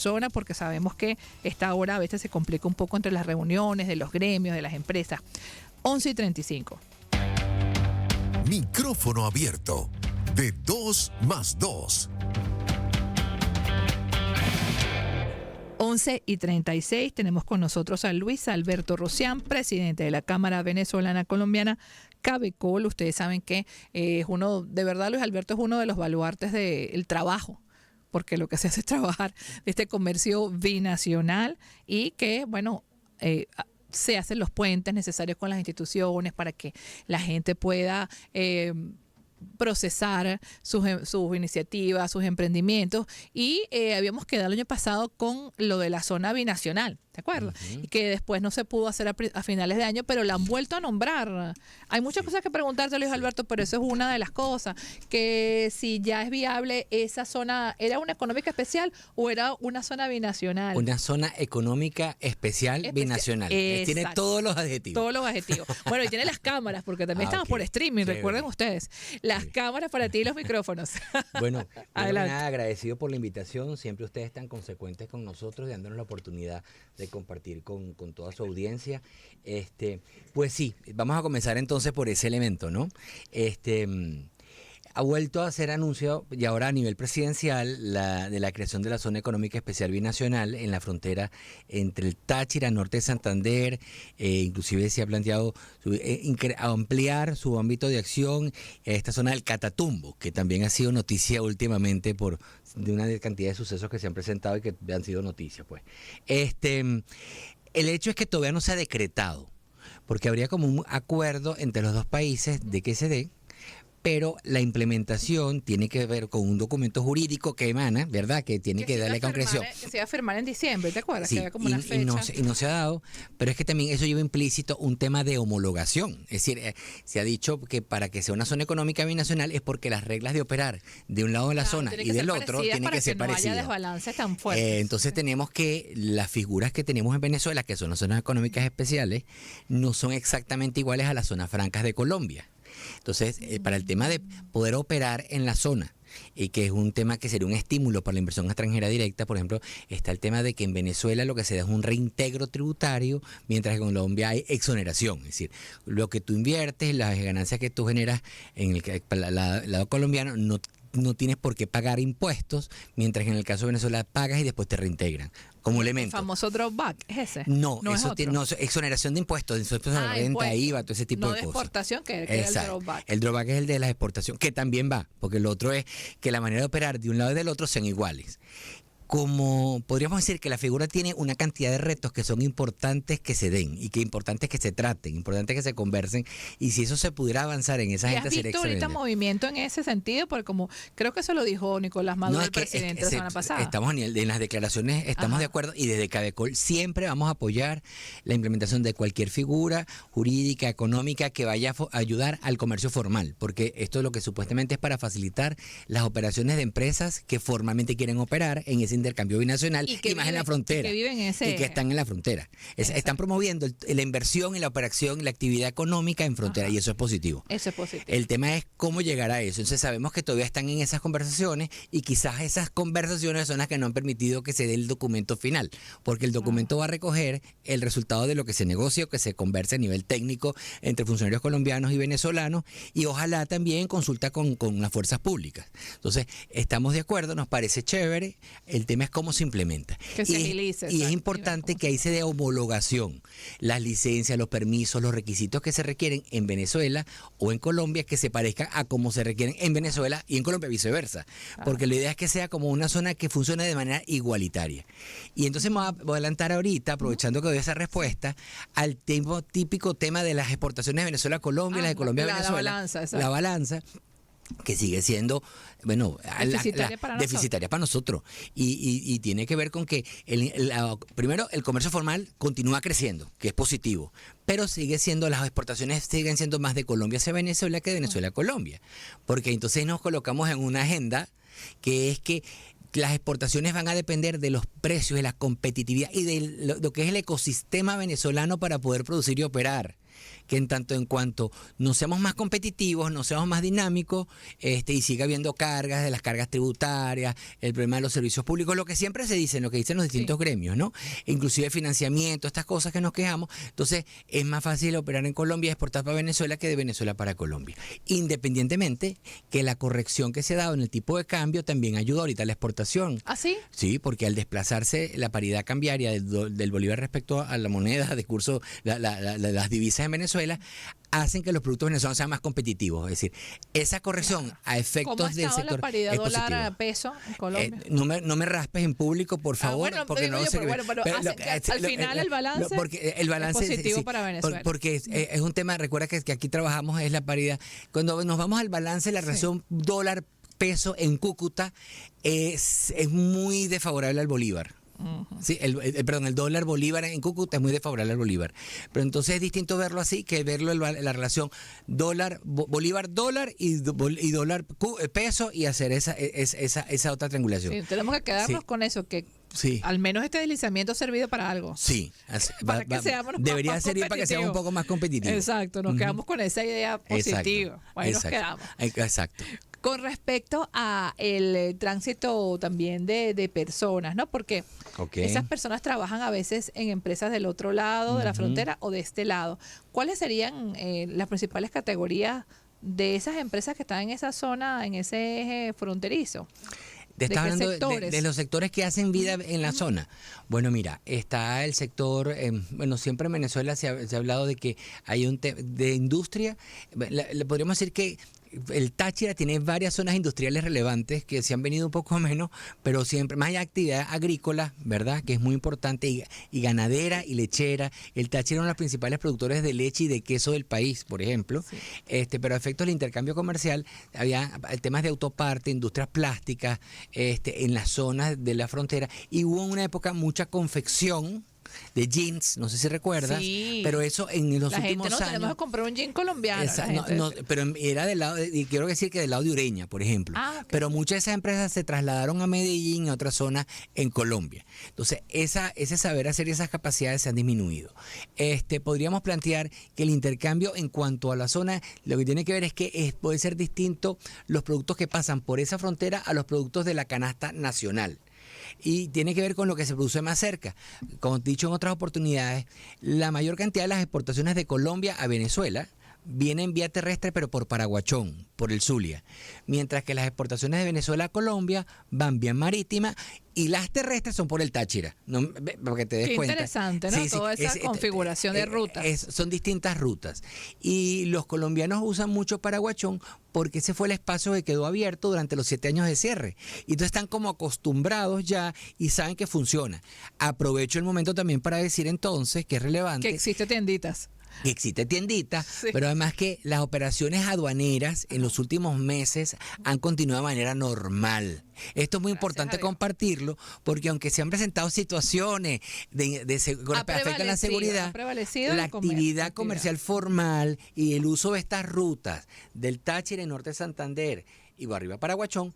zona, porque sabemos que esta hora a veces se complica un poco entre las reuniones de los gremios, de las empresas. 11:35. Micrófono abierto de 2 más 2. 11:36, tenemos con nosotros a Luis Alberto Rocián, presidente de la Cámara Venezolana Colombiana, CABECOL. Ustedes saben que es uno, de verdad Luis Alberto es uno de los baluartes del trabajo, porque lo que se hace es trabajar de este comercio binacional y que, bueno, se hacen los puentes necesarios con las instituciones para que la gente pueda procesar sus iniciativas, sus emprendimientos, y habíamos quedado el año pasado con lo de la zona binacional, ¿te acuerdas? Y que después no se pudo hacer a finales de año, pero la han vuelto a nombrar. Hay muchas cosas que preguntarte, Luis Alberto, pero eso es una de las cosas, que si ya es viable esa zona, ¿era una económica especial o era una zona binacional? Una zona económica especial binacional. Tiene todos los adjetivos. Todos los adjetivos. Bueno, y tiene las cámaras, porque también estamos por streaming, recuerden ustedes. Las cámaras para ti y los micrófonos. Bueno, adelante. nada, agradecido por la invitación. Siempre ustedes están consecuentes con nosotros, dándonos la oportunidad de compartir con toda su audiencia. Pues sí, vamos a comenzar entonces por ese elemento, ¿no? Ha vuelto a ser anuncio, y ahora a nivel presidencial, de la creación de la Zona Económica Especial Binacional en la frontera entre el Táchira, norte de Santander. Inclusive se ha planteado ampliar su ámbito de acción a esta zona del Catatumbo, que también ha sido noticia últimamente de una cantidad de sucesos que se han presentado y que han sido noticia, pues. El hecho es que todavía no se ha decretado, porque habría como un acuerdo entre los dos países de que se dé, pero la implementación tiene que ver con un documento jurídico que emana, ¿verdad? Que tiene que darle concreción. Que se iba a firmar en diciembre, ¿te acuerdas? Sí, que había como una fecha. Y no se ha dado, pero es que también eso lleva implícito un tema de homologación. Es decir, se ha dicho que para que sea una zona económica binacional es porque las reglas de operar de un lado de la zona y del otro tienen que ser parecidas. No haya desbalances tan fuertes. Entonces tenemos que las figuras que tenemos en Venezuela, que son las zonas económicas especiales, no son exactamente iguales a las zonas francas de Colombia. Entonces, para el tema de poder operar en la zona, y que es un tema que sería un estímulo para la inversión extranjera directa, por ejemplo, está el tema de que en Venezuela lo que se da es un reintegro tributario, mientras que en Colombia hay exoneración. Es decir, lo que tú inviertes, las ganancias que tú generas en el lado colombiano, no tienes por qué pagar impuestos, mientras que en el caso de Venezuela pagas y después te reintegran como elemento. ¿El famoso drawback es ese? No, eso tiene exoneración de impuestos, renta, IVA, todo ese tipo de cosas. No de exportación, que era el drawback. El drawback es el de la exportación, que también va, porque el otro es que la manera de operar de un lado y del otro sean iguales. Como podríamos decir que la figura tiene una cantidad de retos que son importantes que se den y que importantes que se traten, importantes que se conversen, y si eso se pudiera avanzar en esa gente sería excelente. ¿Has visto ahorita movimiento en ese sentido? Porque como creo que eso lo dijo Nicolás Maduro, el presidente, la semana pasada. Estamos en las declaraciones, estamos de acuerdo, y desde CABECOL siempre vamos a apoyar la implementación de cualquier figura jurídica, económica que vaya a ayudar al comercio formal, porque esto es lo que supuestamente es para facilitar las operaciones de empresas que formalmente quieren operar en ese intercambio binacional y más en la frontera. Y que viven y que están en la frontera. Están promoviendo la inversión y la operación y la actividad económica en frontera, y eso es positivo. Eso es positivo. El tema es cómo llegar a eso. Entonces sabemos que todavía están en esas conversaciones, y quizás esas conversaciones son las que no han permitido que se dé el documento final, porque el documento va a recoger el resultado de lo que se negocia o que se converse a nivel técnico entre funcionarios colombianos y venezolanos, y ojalá también consulta con las fuerzas públicas. Entonces estamos de acuerdo, nos parece chévere, el tema es cómo se implementa. Que se agilice. Y es importante que ahí se dé homologación, las licencias, los permisos, los requisitos que se requieren en Venezuela o en Colombia, que se parezcan a cómo se requieren en Venezuela y en Colombia, viceversa. Porque la idea es que sea como una zona que funcione de manera igualitaria. Y entonces voy a adelantar ahorita, aprovechando que doy esa respuesta, al típico tema de las exportaciones de Venezuela a Colombia, las de Colombia a Venezuela. La balanza, que sigue siendo, bueno, deficitaria para nosotros, y tiene que ver con que primero el comercio formal continúa creciendo, que es positivo, pero las exportaciones siguen siendo más de Colombia hacia Venezuela que de Venezuela a Colombia, porque entonces nos colocamos en una agenda que es que las exportaciones van a depender de los precios, de la competitividad y de lo que es el ecosistema venezolano para poder producir y operar, que en tanto en cuanto no seamos más competitivos, no seamos más dinámicos, y siga habiendo cargas de las cargas tributarias, el problema de los servicios públicos, lo que siempre se dice, lo que dicen los distintos gremios, ¿no? Inclusive financiamiento, estas cosas que nos quejamos. Entonces, es más fácil operar en Colombia y exportar para Venezuela que de Venezuela para Colombia. Independientemente que la corrección que se ha dado en el tipo de cambio también ayuda ahorita a la exportación. ¿Ah, sí? Sí, porque al desplazarse la paridad cambiaria del bolívar respecto a la moneda de curso, las divisas en Venezuela, hacen que los productos venezolanos sean más competitivos. Es decir, esa corrección a efectos del sector la paridad es dólar positiva. a peso en Colombia? No me raspes en público, por favor, porque no sé. Al final el balance, porque el balance es positivo sí, para Venezuela. Porque es un tema, recuerda que aquí trabajamos es la paridad. Cuando nos vamos al balance, la relación dólar peso en Cúcuta es muy desfavorable al bolívar. Sí, el dólar bolívar en Cúcuta es muy desfavorable al bolívar. Pero entonces es distinto verlo así que verlo la relación bolívar dólar y dólar peso y hacer esa otra triangulación. Sí, tenemos que quedarnos con eso, que al menos este deslizamiento ha servido para algo. Sí, debería servir para que seamos un poco más competitivos. Exacto, nos quedamos con esa idea positiva. Ahí nos quedamos. Exacto. Con respecto a el tránsito también de personas, ¿no? Porque esas personas trabajan a veces en empresas del otro lado de la frontera o de este lado. ¿Cuáles serían las principales categorías de esas empresas que están en esa zona, en ese eje fronterizo? Estás hablando de los sectores que hacen vida en la zona. Bueno, mira, está el sector, siempre en Venezuela se ha hablado de que hay de industria, le podríamos decir que el Táchira tiene varias zonas industriales relevantes que se han venido un poco menos, pero siempre más hay actividad agrícola, ¿verdad? Que es muy importante, y ganadera y lechera. El Táchira es uno de los principales productores de leche y de queso del país, por ejemplo. Sí. Pero a efectos del intercambio comercial, había temas de autoparte, industrias plásticas, en las zonas de la frontera, y hubo en una época mucha confección de jeans, no sé si recuerdas, pero eso en los últimos años tenemos que comprar un jean colombiano. Pero era del lado, y quiero decir que del lado de Ureña, por ejemplo. Pero muchas de esas empresas se trasladaron a Medellín y a otras zonas en Colombia. Entonces, ese saber hacer y esas capacidades se han disminuido. Podríamos plantear que el intercambio en cuanto a la zona, lo que tiene que ver es que puede ser distinto los productos que pasan por esa frontera a los productos de la canasta nacional. Y tiene que ver con lo que se produce más cerca. Como he dicho en otras oportunidades, la mayor cantidad de las exportaciones de Colombia a Venezuela vienen vía terrestre, pero por Paraguachón, por el Zulia. Mientras que las exportaciones de Venezuela a Colombia van vía marítima y las terrestres son por el Táchira. Porque te des Qué cuenta. Interesante, ¿no? Toda esa configuración de rutas. Son distintas rutas. Y los colombianos usan mucho Paraguachón porque ese fue el espacio que quedó abierto durante los 7 años de cierre. Y entonces están como acostumbrados ya y saben que funciona. Aprovecho el momento también para decir entonces que es relevante. Que existe tienditas. Que existe tiendita, pero además que las operaciones aduaneras en los últimos meses han continuado de manera normal. Esto es muy importante compartirlo, porque aunque se han presentado situaciones con respecto a la seguridad, la actividad comercial formal y el uso de estas rutas del Táchira y Norte de Santander y Barriba Paraguachón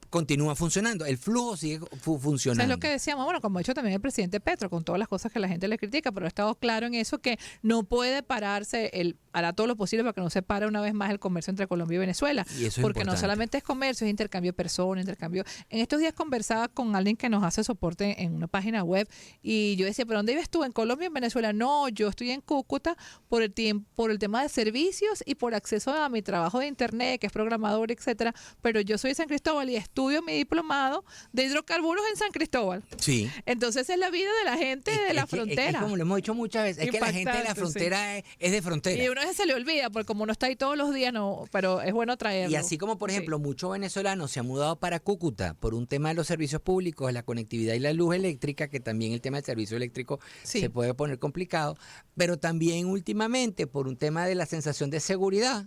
continúa funcionando, el flujo sigue funcionando. Es lo que decíamos, bueno, como ha dicho también el presidente Petro, con todas las cosas que la gente le critica, pero ha estado claro en eso, que no puede pararse, hará todo lo posible para que no se pare una vez más el comercio entre Colombia y Venezuela, y eso porque es no solamente es comercio, es intercambio de personas, intercambio. En estos días conversaba con alguien que nos hace soporte en una página web y yo decía, ¿pero dónde vives tú? ¿En Colombia, en Venezuela? No, yo estoy en Cúcuta por el tema de servicios y por acceso a mi trabajo de internet, que es programador, etcétera, pero yo soy de San Cristóbal y estudio mi diplomado de hidrocarburos en San Cristóbal. Sí. Entonces es la vida de la gente de la frontera. Es como lo hemos dicho muchas veces, es que la gente de la frontera es de frontera. Y a uno se le olvida, porque como no está ahí todos los días, no, pero es bueno traerlo. Y así como, por ejemplo, muchos venezolanos se han mudado para Cúcuta por un tema de los servicios públicos, la conectividad y la luz eléctrica, que también el tema del servicio eléctrico se puede poner complicado, pero también últimamente por un tema de la sensación de seguridad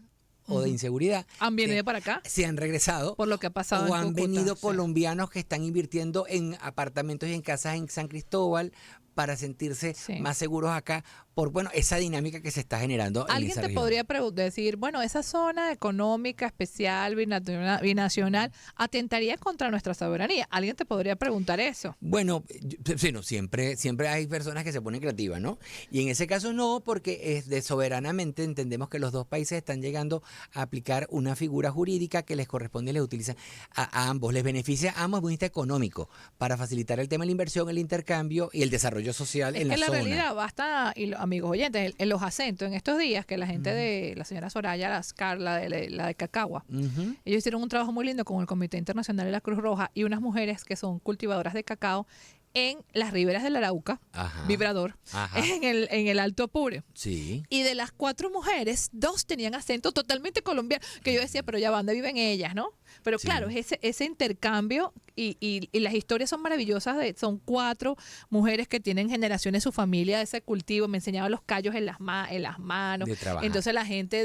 o de inseguridad. ¿Han venido para acá? Se han regresado. Por lo que ha pasado o en han Cúcuta, venido sí. colombianos que están invirtiendo en apartamentos y en casas en San Cristóbal para sentirse Sí. más seguros acá por esa dinámica que se está generando en Alguien esa te región. podría decir, bueno, esa zona económica especial, binacional, atentaría contra nuestra soberanía. Alguien te podría preguntar eso. Bueno, sí, no, siempre hay personas que se ponen creativas, ¿no? Y en ese caso no, porque soberanamente entendemos que los dos países están llegando a aplicar una figura jurídica que les corresponde y les utiliza a ambos. Les beneficia a ambos desde el punto de vista económico para facilitar el tema de la inversión, el intercambio y el desarrollo social Es en que la la zona. realidad basta, y amigos oyentes, en los acentos, en estos días que la gente de la señora Soraya Lascar, la de Cacagua, Ujú. ellos hicieron un trabajo muy lindo con el Comité Internacional de la Cruz Roja y unas mujeres que son cultivadoras de cacao en las riberas del Arauca, Ajá. Vibrador, Ajá. en el Alto Apure. Sí. Y de las 4 mujeres, 2 tenían acento totalmente colombiano, que yo decía, pero ya van, ¿dónde viven ellas, no? Pero Sí. claro, es ese intercambio y las historias son maravillosas. Son 4 mujeres que tienen generaciones, su familia de ese cultivo. Me enseñaban los callos en las manos. De trabajar. Entonces la gente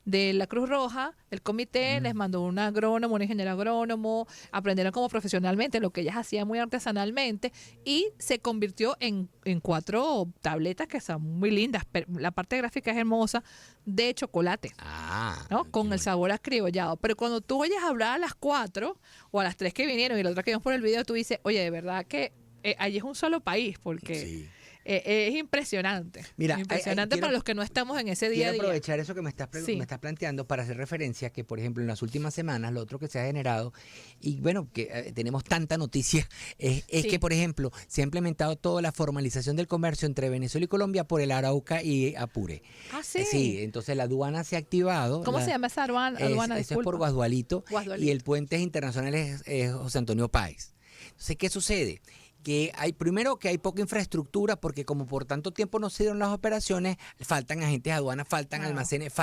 de la Cruz Roja, del comité, les mandó un agrónomo, un ingeniero agrónomo, aprendieron como profesionalmente lo que ellas hacían muy artesanalmente y se convirtió en 4 tabletas que son muy lindas. La parte gráfica es hermosa, de chocolate. Ah. ¿No? qué Con el bueno. sabor acriollado. Pero cuando tú oyes hablar a las 4 o a las 3 que vinieron y la otra que vimos por el video, tú dices, oye, de verdad que allí es un solo país, porque Sí. es impresionante. Mira, impresionante quiero- para los que no estamos en ese día Quiero a día. aprovechar eso que Sí. me estás planteando para hacer referencia que, por ejemplo, en las últimas semanas, lo otro que se ha generado, y bueno, que tenemos tanta noticia, es Sí. que, por ejemplo, se ha implementado toda la formalización del comercio entre Venezuela y Colombia por el Arauca y Apure. Ah, sí. Sí, entonces la aduana se ha activado. ¿Cómo se llama esa aduana? Eso es Disculpa. por Guasdualito, Guasdualito. y el puente internacional es José Antonio Páez. Entonces, ¿qué sucede? Que primero que hay poca infraestructura porque como por tanto tiempo no se dieron las operaciones, faltan agentes de aduanas, faltan Claro. almacenes,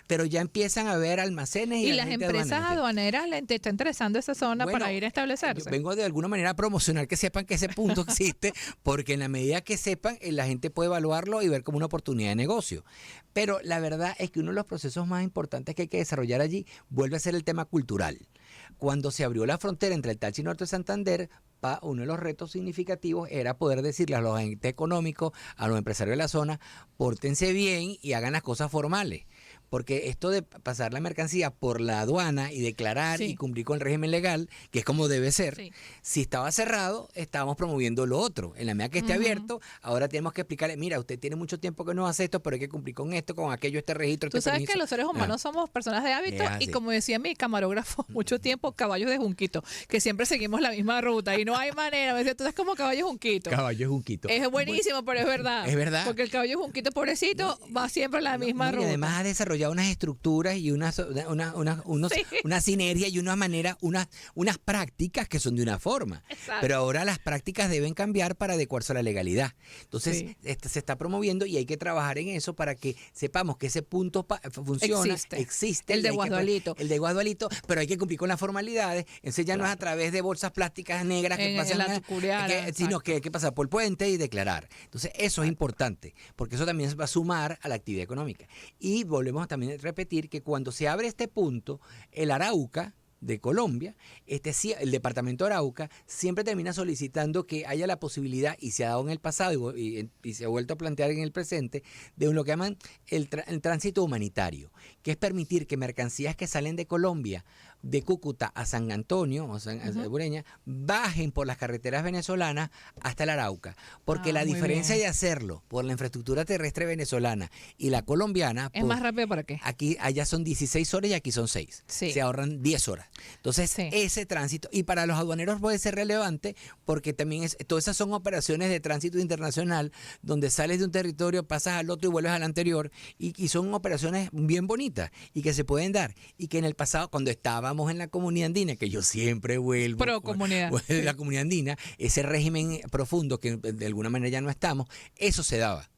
pero ya empiezan a haber almacenes y Y las agentes empresas aduaneros. aduaneras les está interesando esa zona Bueno, para ir a establecerse. Yo vengo de alguna manera a promocionar que sepan que ese punto existe, porque en la medida que sepan, la gente puede evaluarlo y ver como una oportunidad de negocio. Pero la verdad es que uno de los procesos más importantes que hay que desarrollar allí vuelve a ser el tema cultural. Cuando se abrió la frontera entre el Táchira y Norte de Santander, uno de los retos significativos era poder decirle a los agentes económicos, a los empresarios de la zona, pórtense bien y hagan las cosas formales. Porque esto de pasar la mercancía por la aduana y declarar Sí. y cumplir con el régimen legal, que es como debe ser, Sí. si estaba cerrado, estábamos promoviendo lo otro. En la medida que esté Ujú. abierto, ahora tenemos que explicarle, mira, usted tiene mucho tiempo que no hace esto, pero hay que cumplir con esto, con aquello, este registro, Tú este sabes permiso. que los seres humanos somos personas de hábito Es y así. como decía mi camarógrafo, mucho tiempo caballos de junquito, que siempre seguimos la misma ruta y no hay manera. Me decía, tú eres como caballo junquito. Caballo es un quito. Es buenísimo, pero es verdad. Es verdad. Porque el caballo junquito, pobrecito, va siempre la misma Y ruta. además ha desarrollado unas estructuras y Sí. una sinergia y unas prácticas que son de una forma. Exacto. Pero ahora las prácticas deben cambiar para adecuarse a la legalidad. Entonces, Sí. se está promoviendo y hay que trabajar en eso para que sepamos que ese punto funciona, existe. El y de hay que- Guasdualito. El de Guasdualito, pero hay que cumplir con las formalidades. Entonces ya no es a través de bolsas plásticas negras que En pasan, la tucuriana, sino exacto. que hay que pasar por el puente y declarar. Entonces, eso es importante, porque eso también va a sumar a la actividad económica. Y volvemos también a repetir que cuando se abre este punto, el Arauca de Colombia, el departamento de Arauca siempre termina solicitando que haya la posibilidad, y se ha dado en el pasado y se ha vuelto a plantear en el presente, de lo que llaman el tránsito humanitario, que es permitir que mercancías que salen de Colombia, de Cúcuta a San Antonio o a Bureña, bajen por las carreteras venezolanas hasta el Arauca, porque la muy diferencia bien. de hacerlo por la infraestructura terrestre venezolana y la colombiana, Es más rápido para qué. allá son 16 horas y aquí son 6. Sí. Se ahorran 10 horas. Entonces, Sí. ese tránsito, y para los aduaneros puede ser relevante porque también todas esas son operaciones de tránsito internacional donde sales de un territorio, pasas al otro y vuelves al anterior, y son operaciones bien bonitas y que se pueden dar. Y que en el pasado, cuando estábamos en la comunidad andina, que yo siempre vuelvo, Pro comunidad. de la comunidad andina, ese régimen profundo que de alguna manera ya no estamos, eso se daba.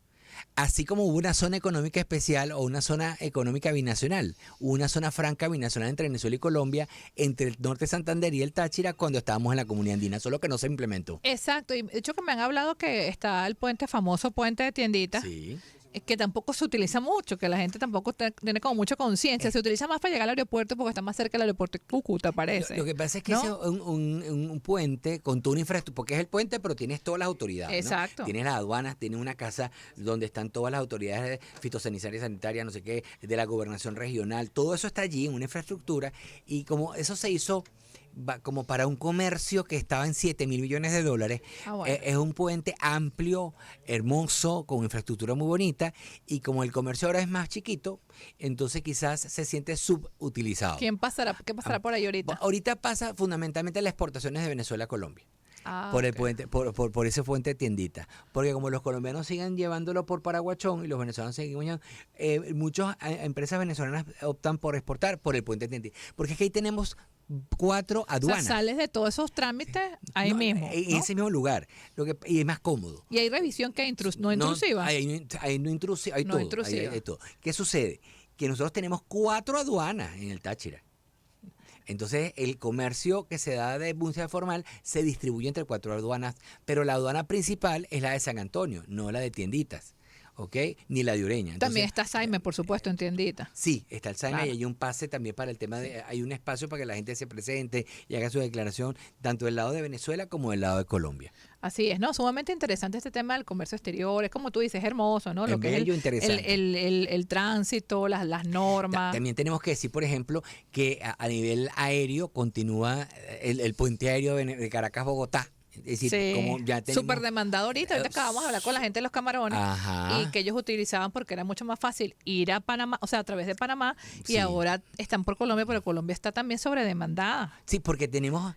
Así como hubo una zona económica especial o una zona económica binacional, hubo una zona franca binacional entre Venezuela y Colombia, entre el norte de Santander y el Táchira cuando estábamos en la comunidad andina, solo que no se implementó. Exacto, y de hecho que me han hablado que está el famoso puente de Tiendita, Sí. que tampoco se utiliza mucho, que la gente tampoco tiene como mucha conciencia. Se utiliza más para llegar al aeropuerto porque está más cerca del aeropuerto de Cúcuta, parece. Lo que pasa es que ¿no? ese es un puente con toda una infraestructura, porque es el puente, pero tienes todas las autoridades. Exacto. ¿No? Tienes las aduanas, tienes una casa donde están todas las autoridades fitosanitarias, sanitarias, no sé qué, de la gobernación regional. Todo eso está allí en una infraestructura y como eso se hizo como para un comercio que estaba en 7.000 millones de dólares. Bueno. Es un puente amplio, hermoso, con infraestructura muy bonita y como el comercio ahora es más chiquito, entonces quizás se siente subutilizado. ¿Qué pasará por ahí ahorita? Ahorita pasa fundamentalmente las exportaciones de Venezuela a Colombia. Por el puente, por ese puente de tiendita. Porque como los colombianos siguen llevándolo por Paraguachón y los venezolanos siguen llevando, muchas empresas venezolanas optan por exportar por el puente de tiendita. Porque es que ahí tenemos 4 aduanas. O sea, sales de todos esos trámites ahí mismo. En ese mismo lugar. Y es más cómodo. Y hay revisión que no intrusiva. Hay no intrusiva. Hay No todo. intrusiva. Hay todo. ¿Qué sucede? Que nosotros tenemos 4 aduanas en el Táchira. Entonces, el comercio que se da de búsqueda formal se distribuye entre 4 aduanas, pero la aduana principal es la de San Antonio, no la de tienditas, ¿ok? Ni la de Ureña. Entonces, también está Saime, por supuesto, en tiendita. Sí, está el Saime Claro. y hay un pase también para el tema de, hay un espacio para que la gente se presente y haga su declaración, tanto del lado de Venezuela como del lado de Colombia. Así es, ¿no? Sumamente interesante este tema del comercio exterior. Es como tú dices, hermoso, ¿no? Lo Es que bello, es interesante. el tránsito, las normas. También tenemos que decir, por ejemplo, que a nivel aéreo continúa el puente aéreo de Caracas-Bogotá. Es decir, Sí, como ya tenemos... súper demandado ahorita. Ahorita acabamos de hablar con la gente de los camarones Ajá. y que ellos utilizaban porque era mucho más fácil ir a Panamá, o sea, a través de Panamá, y Sí. ahora están por Colombia, pero Colombia está también sobredemandada. Sí, porque tenemos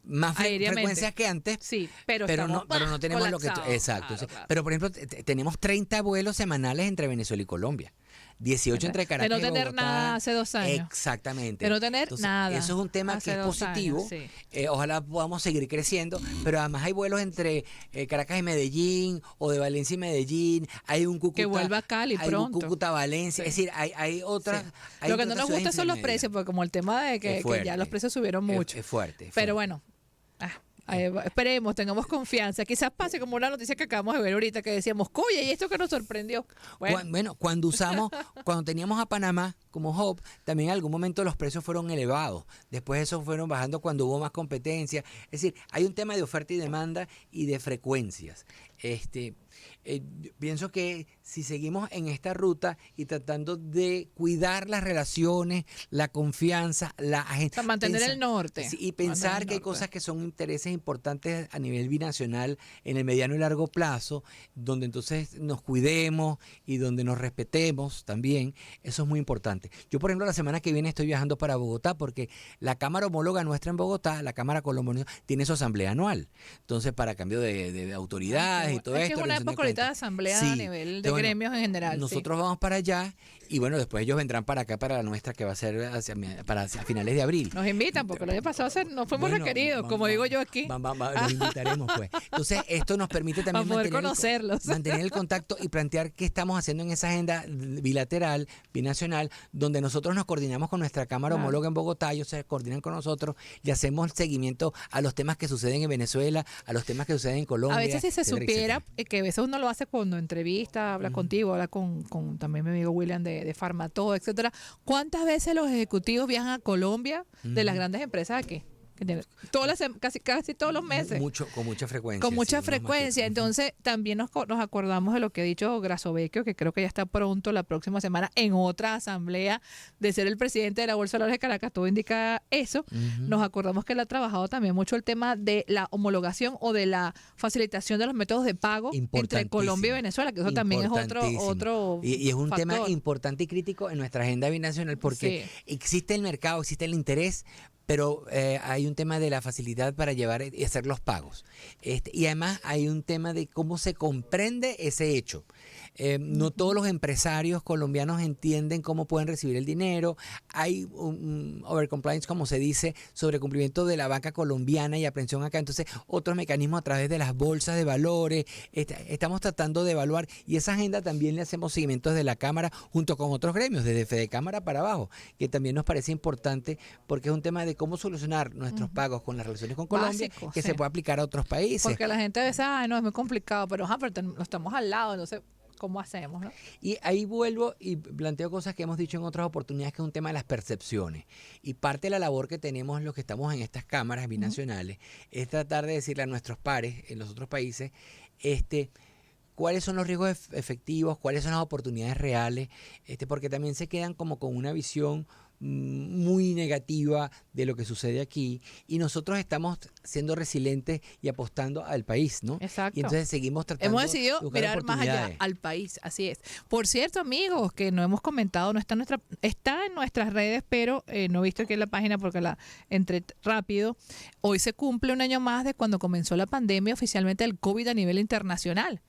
más Aéreamente. frecuencias que antes. Sí, pero no tenemos lo que... colapsados. Exacto. Claro, Sí. claro. Pero, por ejemplo, tenemos 30 vuelos semanales entre Venezuela y Colombia. 18 entre Caracas De no y tener Bogotá. nada hace 2 años. Exactamente. De no tener Entonces, nada Eso es un tema hace que es 2 positivo. años, sí. Ojalá podamos seguir creciendo, pero además hay vuelos entre Caracas y Medellín o de Valencia y Medellín. Hay un Cúcuta. Que vuelva a Cali hay pronto. un Cúcuta-Valencia. Sí. Es decir, hay otras. Sí. Hay Lo que no otras nos gusta ciudades son los intermedias. precios, porque como el tema de Es que fuerte. ya los precios subieron mucho. Es fuerte. Pero bueno, esperemos, tengamos confianza. Quizás pase como una noticia que acabamos de ver ahorita, que decíamos, oye, ¿y esto que nos sorprendió? Bueno, Cuando teníamos a Panamá como hub, también en algún momento los precios fueron elevados. Después esos fueron bajando cuando hubo más competencia. Es decir, hay un tema de oferta y demanda y de frecuencias. Yo pienso que si seguimos en esta ruta y tratando de cuidar las relaciones, la confianza, la agenda, para mantener el norte. sí, y pensar Mantener el que hay norte. cosas que son intereses importantes a nivel binacional en el mediano y largo plazo, donde entonces nos cuidemos y donde nos respetemos también, eso es muy importante. Yo, por ejemplo, la semana que viene estoy viajando para Bogotá porque la Cámara homóloga nuestra en Bogotá, la Cámara colombiana, tiene su asamblea anual. Entonces, para cambio de autoridades y todo es esto. que es una rendición de época ahorita de cuentas. asamblea Sí. a nivel de Entonces, bueno, gremios en general. nosotros vamos para allá y bueno, después ellos vendrán para acá, para la nuestra, que va a ser hacia finales de abril. Nos invitan, porque el año pasado no fuimos Bueno, requeridos, como digo yo aquí. Los invitaremos, pues. Entonces, esto nos permite también Para poder conocerlos. mantener el contacto y plantear qué estamos haciendo en esa agenda bilateral, binacional, donde nosotros nos coordinamos con nuestra Cámara Claro. homóloga en Bogotá, ellos se coordinan con nosotros y hacemos seguimiento a los temas que suceden en Venezuela, a los temas que suceden en Colombia. A veces si se etcétera, supiera, etcétera. que a veces uno lo hace cuando entrevista, habla contigo, habla con también mi amigo William de Farmatodo, etcétera. ¿Cuántas veces los ejecutivos viajan a Colombia de las grandes empresas aquí? Casi todos los meses. Con mucha frecuencia. Con mucha sí, no más que- frecuencia. Entonces, también nos acordamos de lo que ha dicho Grasovecchio, que creo que ya está pronto la próxima semana en otra asamblea de ser el presidente de la Bolsa de Valores de Caracas. Todo indica eso. Nos acordamos que él ha trabajado también mucho el tema de la homologación o de la facilitación de los métodos de pago entre Colombia y Venezuela, que eso también es otro y es un tema factor. importante y crítico en nuestra agenda binacional porque existe el mercado, existe el interés, pero hay un tema de la facilidad para llevar y hacer los pagos. Y además hay un tema de cómo se comprende ese hecho. No todos los empresarios colombianos entienden cómo pueden recibir el dinero. Hay un overcompliance, como se dice, sobre cumplimiento de la banca colombiana y aprehensión acá. Entonces, otros mecanismos a través de las bolsas de valores. Estamos tratando de evaluar y esa agenda también le hacemos seguimientos de la Cámara junto con otros gremios, desde Fedecámara para abajo, que también nos parece importante porque es un tema de cómo solucionar nuestros pagos con las relaciones con Colombia, Básico, que sí. se puede aplicar a otros países. Porque la gente a veces, no, es muy complicado, pero no estamos al lado, entonces cómo hacemos, ¿no? Y ahí vuelvo y planteo cosas que hemos dicho en otras oportunidades, que es un tema de las percepciones. Y parte de la labor que tenemos los que estamos en estas cámaras binacionales es tratar de decirle a nuestros pares en los otros países, cuáles son los riesgos efectivos, cuáles son las oportunidades reales, porque también se quedan como con una visión muy negativa de lo que sucede aquí, y nosotros estamos siendo resilientes y apostando al país, ¿no? Exacto. Y entonces seguimos tratando Hemos decidido de buscar mirar más allá oportunidades. al país, así es. Por cierto, amigos, que no hemos comentado, no está está en nuestras redes, pero no he visto aquí en la página porque la entré rápido. Hoy se cumple un año más de cuando comenzó la pandemia oficialmente del COVID a nivel internacional.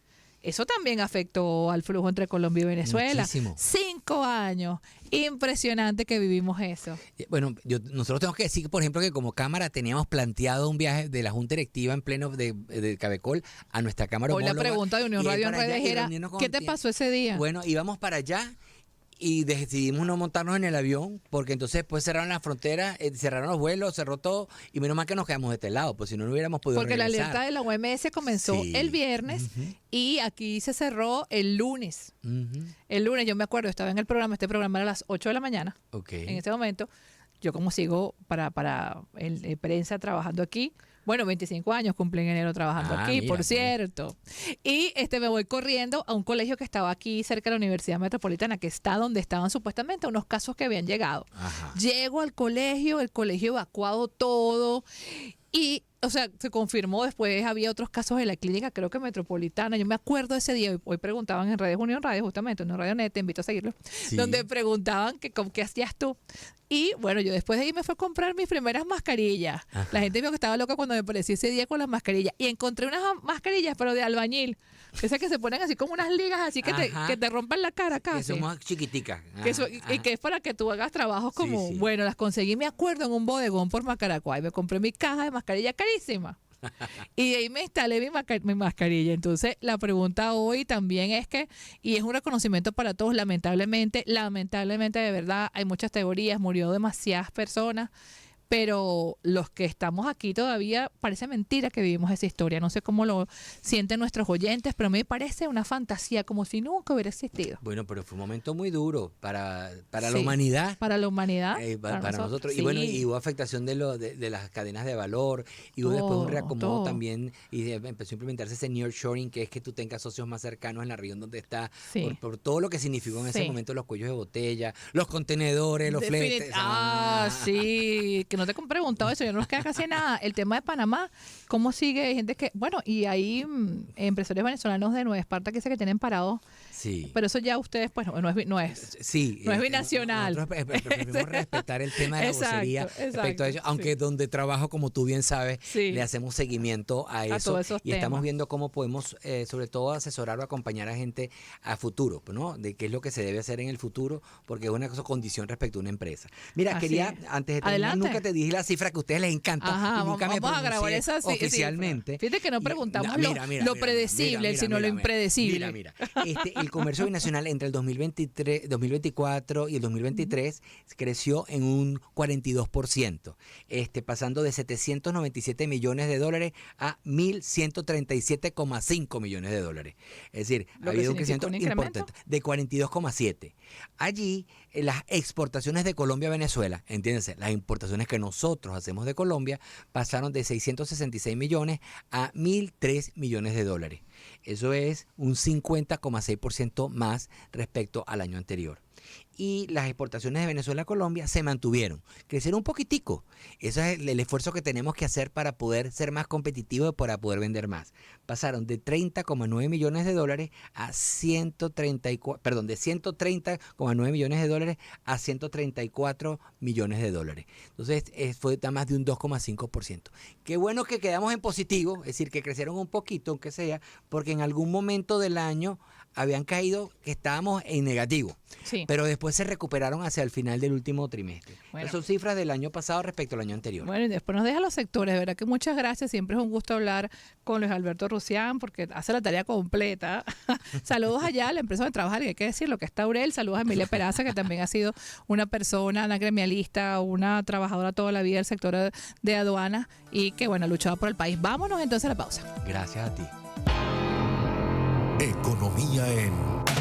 Eso también afectó al flujo entre Colombia y Venezuela. Muchísimo. 5 años. Impresionante que vivimos eso. Bueno, nosotros tenemos que decir, por ejemplo, que como Cámara teníamos planteado un viaje de la Junta Directiva en pleno de Cabecol a nuestra Cámara Hoy la homóloga, pregunta de Unión y ir Radio en para allá redes y era, reunirnos con ¿qué te pasó ese día? Bueno, íbamos para allá y decidimos no montarnos en el avión, porque entonces después cerraron la frontera, cerraron los vuelos, cerró todo, y menos mal que nos quedamos de este lado, pues si no, no hubiéramos podido Porque la regresar. alerta de la OMS comenzó Sí. el viernes y aquí se cerró el lunes. El lunes, yo me acuerdo, estaba en el programa, este programa era a las 8 de la mañana. Ok. En este momento, yo como sigo para prensa trabajando aquí, bueno, 25 años cumplí en enero trabajando aquí, Mira, por cierto. Y me voy corriendo a un colegio que estaba aquí cerca de la Universidad Metropolitana, que está donde estaban supuestamente unos casos que habían llegado. Ajá. Llego al colegio, el colegio evacuado todo y, o sea, se confirmó después, había otros casos en la clínica, creo que Metropolitana. Yo me acuerdo ese día, hoy preguntaban en redes Unión Radio, justamente, Unión Radio Net, te invito a seguirlo, Sí. donde preguntaban qué hacías tú. Y bueno, yo después de ahí me fui a comprar mis primeras mascarillas. Ajá. La gente vio que estaba loca cuando me aparecí ese día con las mascarillas. Y encontré unas mascarillas, pero de albañil. Esas que se ponen así como unas ligas, así Ajá. que te rompen la cara Que casi. somos chiquiticas. Y que es para que tú hagas trabajos como, Sí. bueno, las conseguí, me acuerdo, en un bodegón por Macaracuay. Me compré mi caja de mascarilla carísima. Y de ahí me instalé mi mascarilla. Entonces, la pregunta hoy también es y es un reconocimiento para todos, lamentablemente de verdad, hay muchas teorías, murió demasiadas personas, pero los que estamos aquí todavía parece mentira que vivimos esa historia. No sé cómo lo sienten nuestros oyentes, pero a mí me parece una fantasía, como si nunca hubiera existido. Bueno, pero fue un momento muy duro para la Sí, humanidad. Para la humanidad. Para nosotros. Sí. Y bueno, y hubo afectación de las cadenas de valor, y hubo después un reacomodo todo. también, y empezó a implementarse ese nearshoring, que es que tú tengas socios más cercanos en la región donde está, Sí. por todo lo que significó en ese Sí. momento los cuellos de botella, los contenedores, los fletes. Sí, que no te he preguntado eso, ya no nos queda casi nada. El tema de Panamá, ¿cómo sigue? Hay gente y hay empresarios venezolanos de Nueva Esparta que dice que tienen parados, Sí. pero eso ya ustedes, pues no es. Sí, No es binacional. Nosotros preferimos respetar el tema de la Exacto, vocería respecto a ello, exacto, aunque sí. donde trabajo, como tú bien sabes, Sí. le hacemos seguimiento a eso, todos esos y estamos temas. viendo cómo podemos, sobre todo, asesorar o acompañar a gente a futuro, ¿no? De qué es lo que se debe hacer en el futuro, porque es una condición respecto a una empresa. Mira, Así quería, es. antes de terminar, Adelante. nunca te dije la cifra que a ustedes les encanta, Ajá, y nunca me vamos a grabar pronuncié esa oficialmente. Fíjate que no Y- preguntamos mira, lo predecible, sino lo impredecible. Mira. El comercio binacional entre el 2024 y el 2023 creció en un 42%, pasando de 797 millones de dólares a 1.137,5 millones de dólares. Es decir, Lo ha que habido un significa crecimiento un incremento. importante de 42,7. Allí, las exportaciones de Colombia a Venezuela, entiéndense, las importaciones que nosotros hacemos de Colombia pasaron de 666 millones a 1.003 millones de dólares. Eso es un 50,6% más respecto al año anterior. Y las exportaciones de Venezuela a Colombia se mantuvieron, crecieron un poquitico. Ese es el esfuerzo que tenemos que hacer para poder ser más competitivos y para poder vender más. Pasaron de 30,9 millones de dólares a 130,9 millones de dólares a 134 millones de dólares. Entonces fue más de un 2,5%. Qué bueno que quedamos en positivo, es decir, que crecieron un poquito, aunque sea, porque en algún momento del año habían caído, que estábamos en negativo. Sí. Pero después se recuperaron hacia el final del último trimestre. Bueno. Esas son cifras del año pasado respecto al año anterior. Bueno, y después nos deja los sectores, de verdad que muchas gracias, siempre es un gusto hablar con Luis Alberto Rusián porque hace la tarea completa. Saludos allá a la empresa donde trabaja, hay que decirlo, que es Taurel, saludos a Emilia Peraza, que también ha sido una persona, una gremialista, una trabajadora toda la vida del sector de aduanas y que, bueno, ha luchado por el país. Vámonos entonces a la pausa. Gracias a ti. Economía en